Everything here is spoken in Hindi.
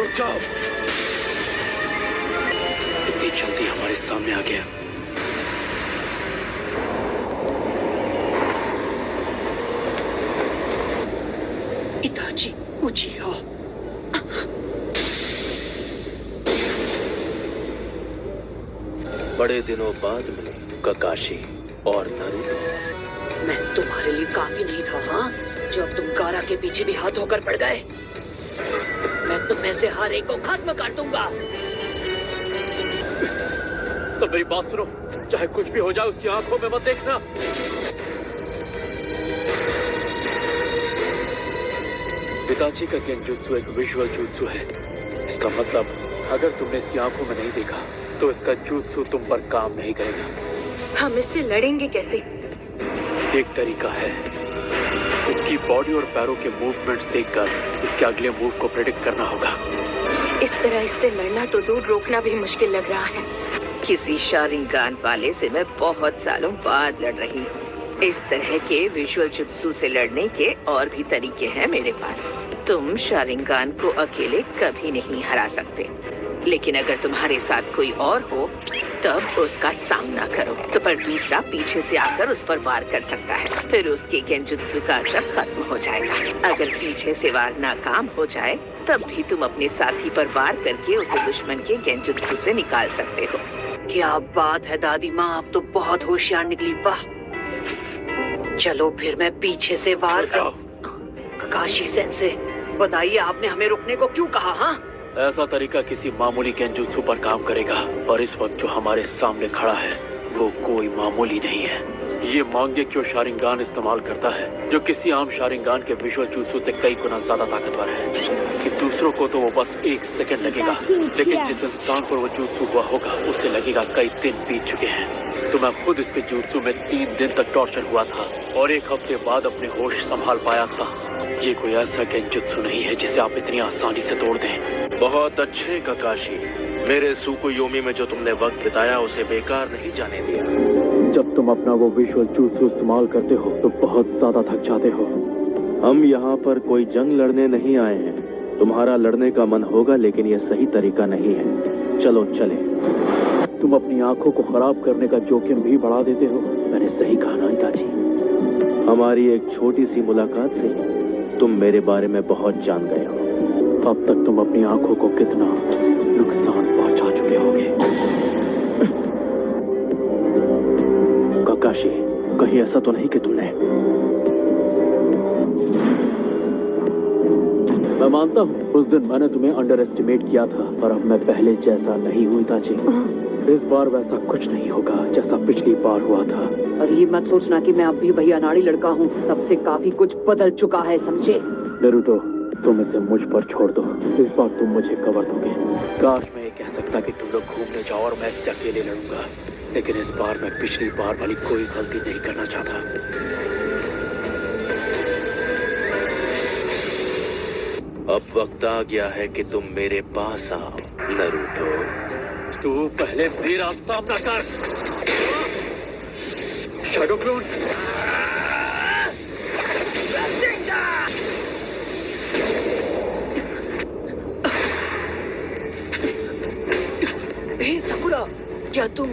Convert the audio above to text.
रुक जाओ। इतनी जल्दी हमारे सामने आ गया। इताची उचिहा। बड़े दिनों बाद मिले ककाशी और नारुतो। मैं तुम्हारे लिए काफी नहीं था, हाँ? जब तुम गारा के पीछे भी हाथ धोकर पड़ गए। मैं तुम में से हर एक को खत्म कर दूंगा। सब मेरी बात सुनो, चाहे कुछ भी हो जाए उसकी आंखों में मत देखना। इताची का गेंजुत्सु एक विजुअल जुत्सु है। इसका मतलब अगर तुमने इसकी आंखों में नहीं देखा तो इसका जुत्सु तुम पर काम नहीं करेगा। हम इससे लड़ेंगे कैसे? एक तरीका है, इसकी बॉडी और पैरों के मूवमेंट्स देखकर इसके अगले मूव को प्रेडिक्ट करना होगा। इस तरह इससे लड़ना तो दूर, रोकना भी मुश्किल लग रहा है। किसी शारिंगान वाले से मैं बहुत सालों बाद लड़ रही हूँ। इस तरह के विजुअल जुत्सु से लड़ने के और भी तरीके हैं मेरे पास। तुम शारिंगान को अकेले कभी नहीं हरा सकते, लेकिन अगर तुम्हारे साथ कोई और हो तब उसका सामना करो। तो पर दूसरा पीछे से आकर उस पर वार कर सकता है, फिर उसके गेंजुत्सु का असर खत्म हो जाएगा। अगर पीछे से वार नाकाम हो जाए तब भी तुम अपने साथी पर वार करके उसे दुश्मन के गेंजुत्सु से निकाल सकते हो। क्या बात है दादी माँ, आप तो बहुत होशियार निकली। वाह, चलो फिर मैं पीछे से वार कर। ककाशी सेंसे, बताइए आपने हमें रुकने को क्यों कहा? हाँ, ऐसा तरीका किसी मामूली गेंजुत्सु पर काम करेगा, और इस वक्त जो हमारे सामने खड़ा है वो कोई मामूली नहीं है। ये मांगेक्यो शारिंगान इस्तेमाल करता है, जो किसी आम शारिंगान के विजुअल जुत्सु से कई गुना ज्यादा ताकतवर है। कि दूसरों को तो वो बस 1 सेकंड लगेगा, लेकिन जिस इंसान पर वो जुत्सु हुआ होगा उसे लगेगा कई दिन बीत चुके हैं। तो मैं खुद इसके जुत्सु में 3 दिन तक टॉर्चर हुआ था और 1 हफ्ते बाद अपने होश संभाल पाया था। ये कोई ऐसा गेंजुत्सु नहीं है जिसे आप इतनी आसानी से तोड़ दें। बहुत अच्छे ककाशी, मेरे सुकुयोमी में जो तुमने वक्त बिताया उसे बेकार नहीं जाने दिया। जब तुम अपना वो विजुअल जुत्सु इस्तेमाल करते हो तो बहुत ज्यादा थक जाते हो। हम यहाँ पर कोई जंग लड़ने नहीं आए हैं। तुम्हारा लड़ने का मन होगा, लेकिन ये सही तरीका नहीं है। चलो चले। तुम अपनी आंखों को खराब करने का जोखिम भी बढ़ा देते हो। मैंने सही कहा ना इताची? हमारी एक छोटी सी मुलाकात से तुम मेरे बारे में बहुत जान गए हो। अब तक तुम अपनी आंखों को कितना नुकसान पहुंचा चुके होगे। ककाशी, कहीं ऐसा तो नहीं कि तुमने? मैं मानता हूँ उस दिन मैंने तुम्हें अंडर एस्टिमेट किया था, पर अब मैं पहले जैसा नहीं हुई इताची। इस बार वैसा कुछ नहीं होगा जैसा पिछली बार हुआ था। और ये मत सोचना कि मैं अब भी वही अनाड़ी लड़का हूँ। तब से काफी कुछ बदल चुका है, समझे? नारुतो, तुम इसे मुझ पर छोड़ दो। इस बार तुम मुझे कवर दोगे। काश मैं ये कह सकता कि तुम लोग घूमने जाओ और मैं इससे अकेले लड़ूंगा, लेकिन इस बार मैं पिछली बार वाली कोई गलती नहीं करना चाहता। अब वक्त आ गया है कि तुम मेरे पास आओ नारुतो। तू पहले मेरा सामना कर। Shadow clone. हे साकुरा, क्या तुम